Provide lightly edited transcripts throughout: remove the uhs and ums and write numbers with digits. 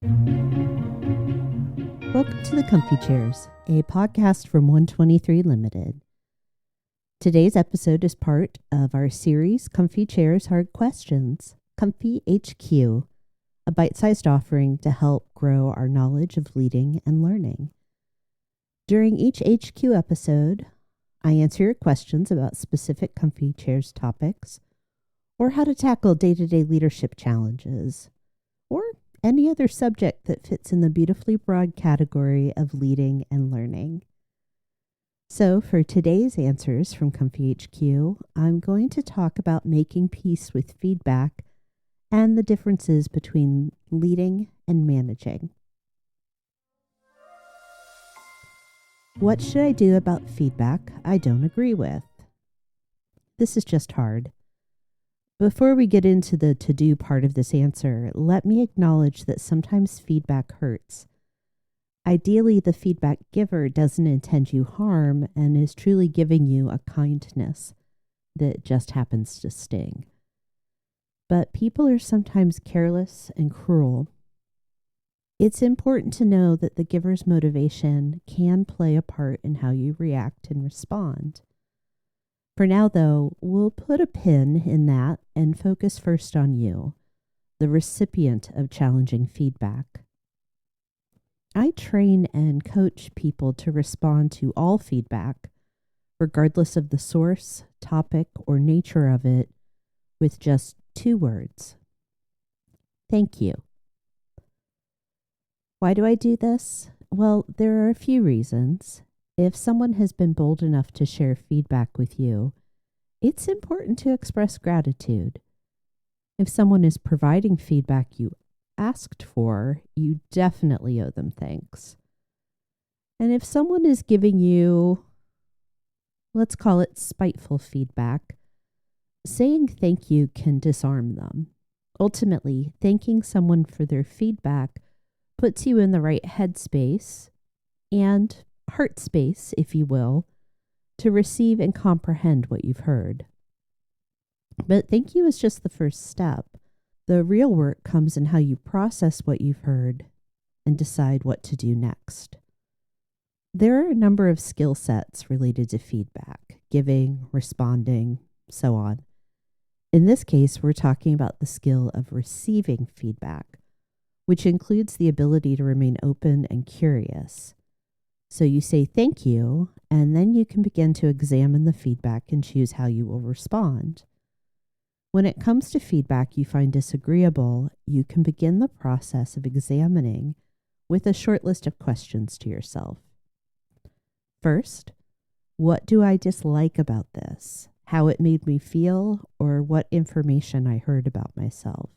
Welcome to the Comfy Chairs, a podcast from 123 Limited. Today's episode is part of our series, Comfy Chairs Hard Questions, Comfy HQ, a bite-sized offering to help grow our knowledge of leading and learning. During each HQ episode, I answer your questions about specific Comfy Chairs topics, or how to tackle day-to-day leadership challenges, or any other subject that fits in the beautifully broad category of leading and learning. So for today's answers from Comfy HQ, I'm going to talk about making peace with feedback and the differences between leading and managing. What should I do about feedback I don't agree with? This is just hard. Before we get into the to-do part of this answer, let me acknowledge that sometimes feedback hurts. Ideally, the feedback giver doesn't intend you harm and is truly giving you a kindness that just happens to sting. But people are sometimes careless and cruel. It's important to know that the giver's motivation can play a part in how you react and respond. For now, though, we'll put a pin in that and focus first on you, the recipient of challenging feedback. I train and coach people to respond to all feedback, regardless of the source, topic, or nature of it, with just 2 words. Thank you. Why do I do this? Well, there are a few reasons. If someone has been bold enough to share feedback with you, it's important to express gratitude. If someone is providing feedback you asked for, you definitely owe them thanks. And if someone is giving you, let's call it spiteful feedback, saying thank you can disarm them. Ultimately, thanking someone for their feedback puts you in the right headspace and heart space, if you will, to receive and comprehend what you've heard. But thank you is just the first step. The real work comes in how you process what you've heard and decide what to do next. There are a number of skill sets related to feedback, giving, responding, so on. In this case, we're talking about the skill of receiving feedback, which includes the ability to remain open and curious. So you say thank you, and then you can begin to examine the feedback and choose how you will respond. When it comes to feedback you find disagreeable, you can begin the process of examining with a short list of questions to yourself. First, what do I dislike about this? How it made me feel, or what information I heard about myself?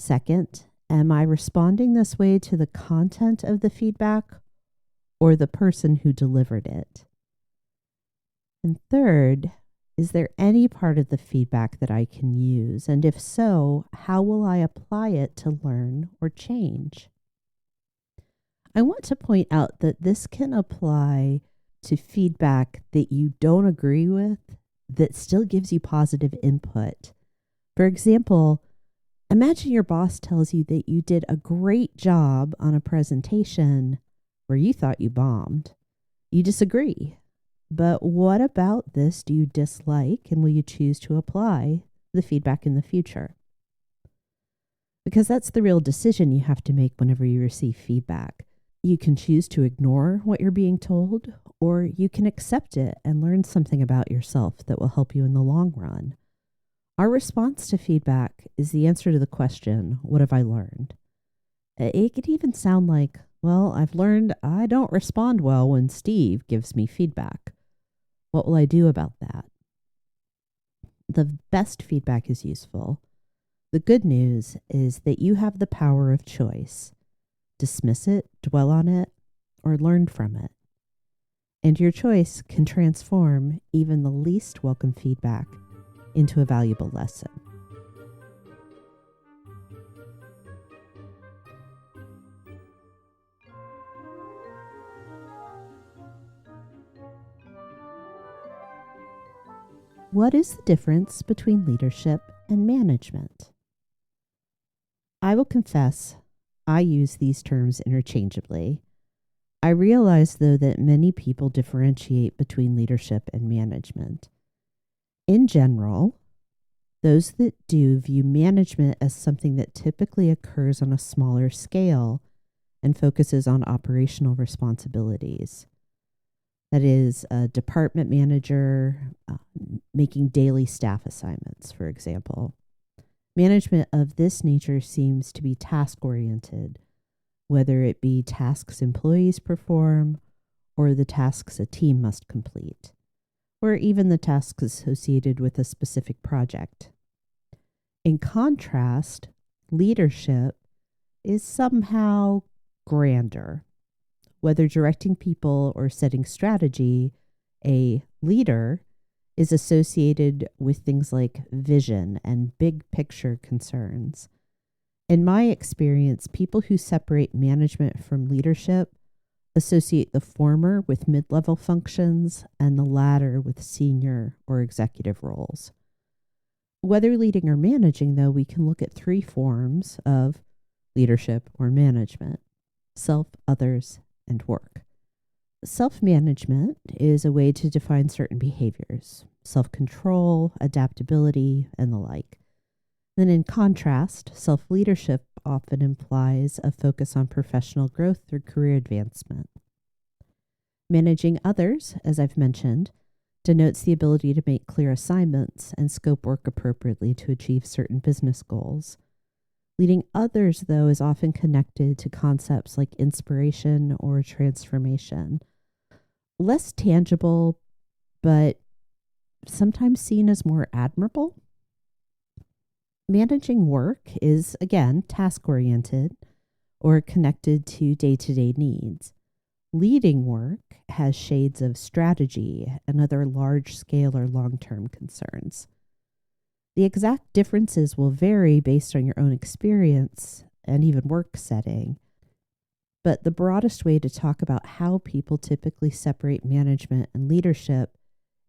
Second, am I responding this way to the content of the feedback or the person who delivered it? And third, is there any part of the feedback that I can use? And if so, how will I apply it to learn or change? I want to point out that this can apply to feedback that you don't agree with that still gives you positive input. For example, imagine your boss tells you that you did a great job on a presentation where you thought you bombed. You disagree. But what about this do you dislike, and will you choose to apply the feedback in the future? Because that's the real decision you have to make whenever you receive feedback. You can choose to ignore what you're being told, or you can accept it and learn something about yourself that will help you in the long run. Our response to feedback is the answer to the question, what have I learned? It could even sound like, well, I've learned I don't respond well when Steve gives me feedback. What will I do about that? The best feedback is useful. The good news is that you have the power of choice. Dismiss it, dwell on it, or learn from it. And your choice can transform even the least welcome feedback into a valuable lesson. What is the difference between leadership and management? I will confess I use these terms interchangeably. I realize, though, that many people differentiate between leadership and management. In general, those that do view management as something that typically occurs on a smaller scale and focuses on operational responsibilities. That is, a department manager making daily staff assignments, for example. Management of this nature seems to be task-oriented, whether it be tasks employees perform or the tasks a team must complete, or even the tasks associated with a specific project. In contrast, leadership is somehow grander. Whether directing people or setting strategy, a leader is associated with things like vision and big picture concerns. In my experience, people who separate management from leadership associate the former with mid-level functions and the latter with senior or executive roles. Whether leading or managing, though, we can look at three forms of leadership or management: self, others, and work. Self-management is a way to define certain behaviors: self-control, adaptability, and the like. Then in contrast, self-leadership often implies a focus on professional growth through career advancement. Managing others, as I've mentioned, denotes the ability to make clear assignments and scope work appropriately to achieve certain business goals. Leading others, though, is often connected to concepts like inspiration or transformation. Less tangible, but sometimes seen as more admirable. Managing work is, again, task-oriented or connected to day-to-day needs. Leading work has shades of strategy and other large-scale or long-term concerns. The exact differences will vary based on your own experience and even work setting, but the broadest way to talk about how people typically separate management and leadership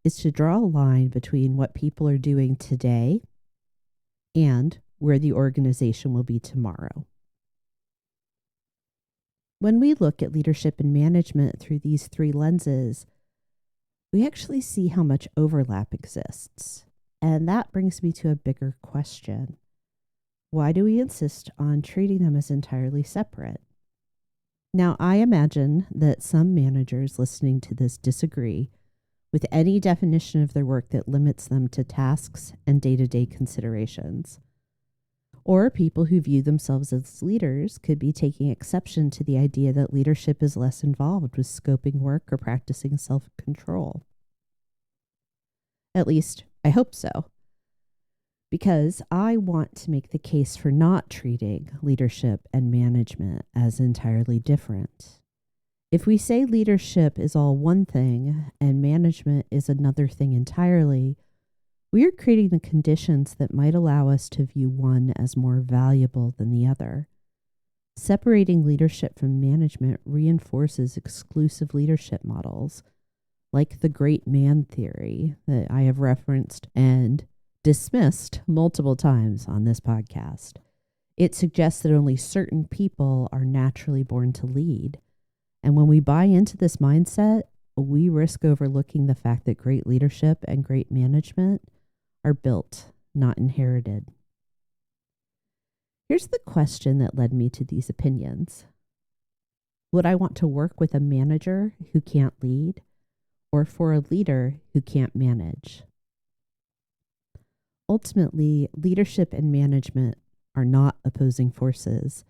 is to draw a line between what people are doing today and where the organization will be tomorrow. When we look at leadership and management through these three lenses, we actually see how much overlap exists. And that brings me to a bigger question. Why do we insist on treating them as entirely separate? Now, I imagine that some managers listening to this disagree with any definition of their work that limits them to tasks and day-to-day considerations. Or people who view themselves as leaders could be taking exception to the idea that leadership is less involved with scoping work or practicing self-control. At least, I hope so. Because I want to make the case for not treating leadership and management as entirely different. If we say leadership is all one thing and management is another thing entirely, we are creating the conditions that might allow us to view one as more valuable than the other. Separating leadership from management reinforces exclusive leadership models, like the great man theory that I have referenced and dismissed multiple times on this podcast. It suggests that only certain people are naturally born to lead. And when we buy into this mindset, we risk overlooking the fact that great leadership and great management are built, not inherited. Here's the question that led me to these opinions. Would I want to work with a manager who can't lead, or for a leader who can't manage? Ultimately, leadership and management are not opposing forces.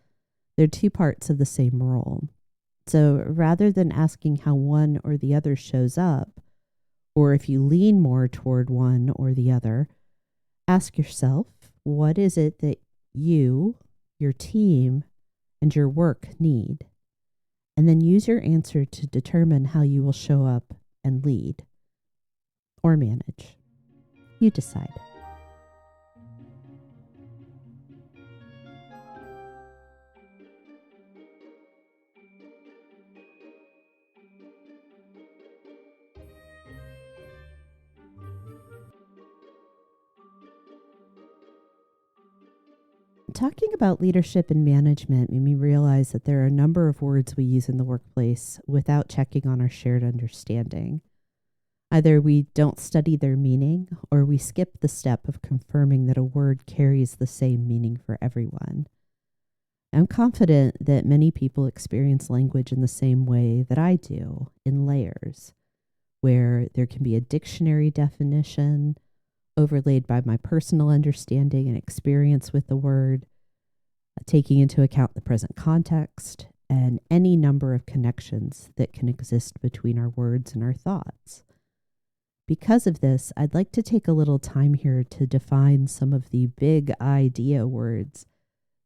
They're two parts of the same role. So rather than asking how one or the other shows up, or if you lean more toward one or the other, ask yourself, what is it that you, your team, and your work need? And then use your answer to determine how you will show up and lead or manage. You decide. Talking about leadership and management made me realize that there are a number of words we use in the workplace without checking on our shared understanding. Either we don't study their meaning, or we skip the step of confirming that a word carries the same meaning for everyone. I'm confident that many people experience language in the same way that I do, in layers, where there can be a dictionary definition overlaid by my personal understanding and experience with the word, taking into account the present context, and any number of connections that can exist between our words and our thoughts. Because of this, I'd like to take a little time here to define some of the big idea words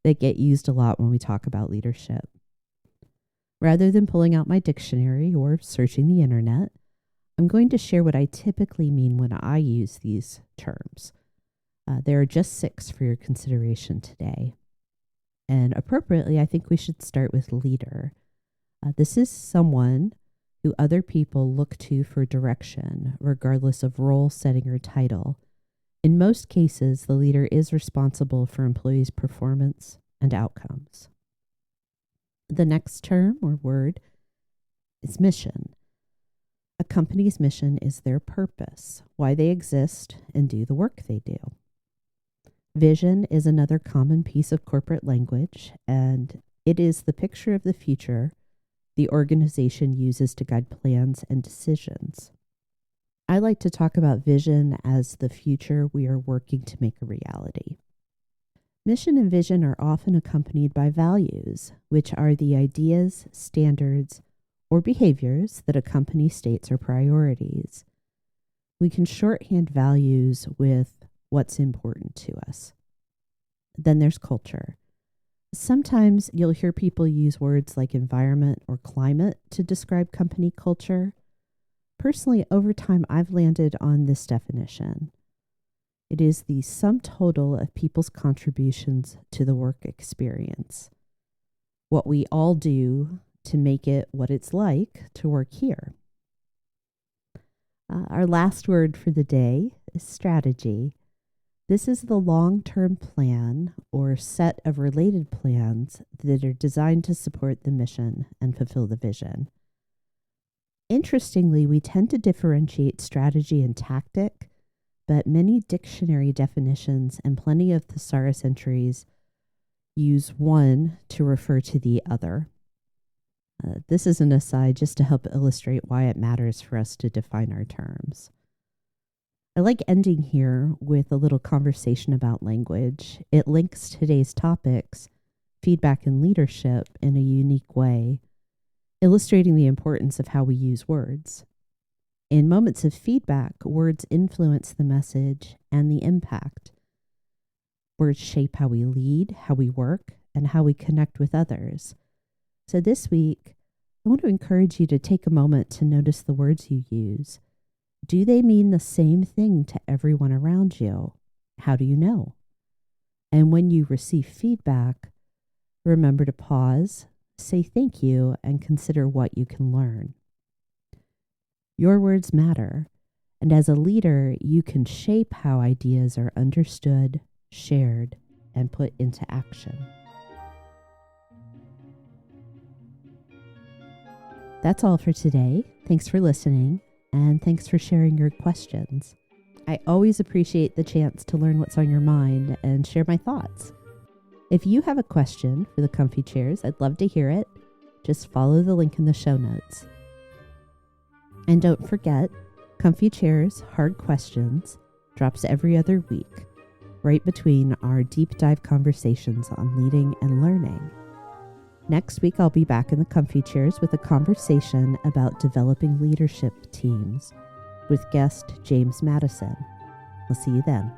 that get used a lot when we talk about leadership. Rather than pulling out my dictionary or searching the internet, I'm going to share what I typically mean when I use these terms. There are just 6 for your consideration today. And appropriately, I think we should start with leader. This is someone who other people look to for direction, regardless of role, setting, or title. In most cases, the leader is responsible for employees' performance and outcomes. The next term or word is mission. A company's mission is their purpose, why they exist and do the work they do. Vision is another common piece of corporate language, and it is the picture of the future the organization uses to guide plans and decisions. I like to talk about vision as the future we are working to make a reality. Mission and vision are often accompanied by values, which are the ideas, standards, or behaviors that a company states are priorities. We can shorthand values with what's important to us. Then there's culture. Sometimes you'll hear people use words like environment or climate to describe company culture. Personally, over time, I've landed on this definition. It is the sum total of people's contributions to the work experience. What we all do to make it what it's like to work here. Our last word for the day is strategy. This is the long-term plan or set of related plans that are designed to support the mission and fulfill the vision. Interestingly, we tend to differentiate strategy and tactic, but many dictionary definitions and plenty of thesaurus entries use one to refer to the other. This is an aside just to help illustrate why it matters for us to define our terms. I like ending here with a little conversation about language. It links today's topics, feedback and leadership, in a unique way, illustrating the importance of how we use words. In moments of feedback, words influence the message and the impact. Words shape how we lead, how we work, and how we connect with others. So this week, I want to encourage you to take a moment to notice the words you use. Do they mean the same thing to everyone around you? How do you know? And when you receive feedback, remember to pause, say thank you, and consider what you can learn. Your words matter, and as a leader, you can shape how ideas are understood, shared, and put into action. That's all for today. Thanks for listening. And thanks for sharing your questions. I always appreciate the chance to learn what's on your mind and share my thoughts. If you have a question for the Comfy Chairs, I'd love to hear it. Just follow the link in the show notes. And don't forget, Comfy Chairs Hard Questions drops every other week, right between our deep dive conversations on leading and learning. Next week, I'll be back in the Comfy Chairs with a conversation about developing leadership teams with guest James Madison. We'll see you then.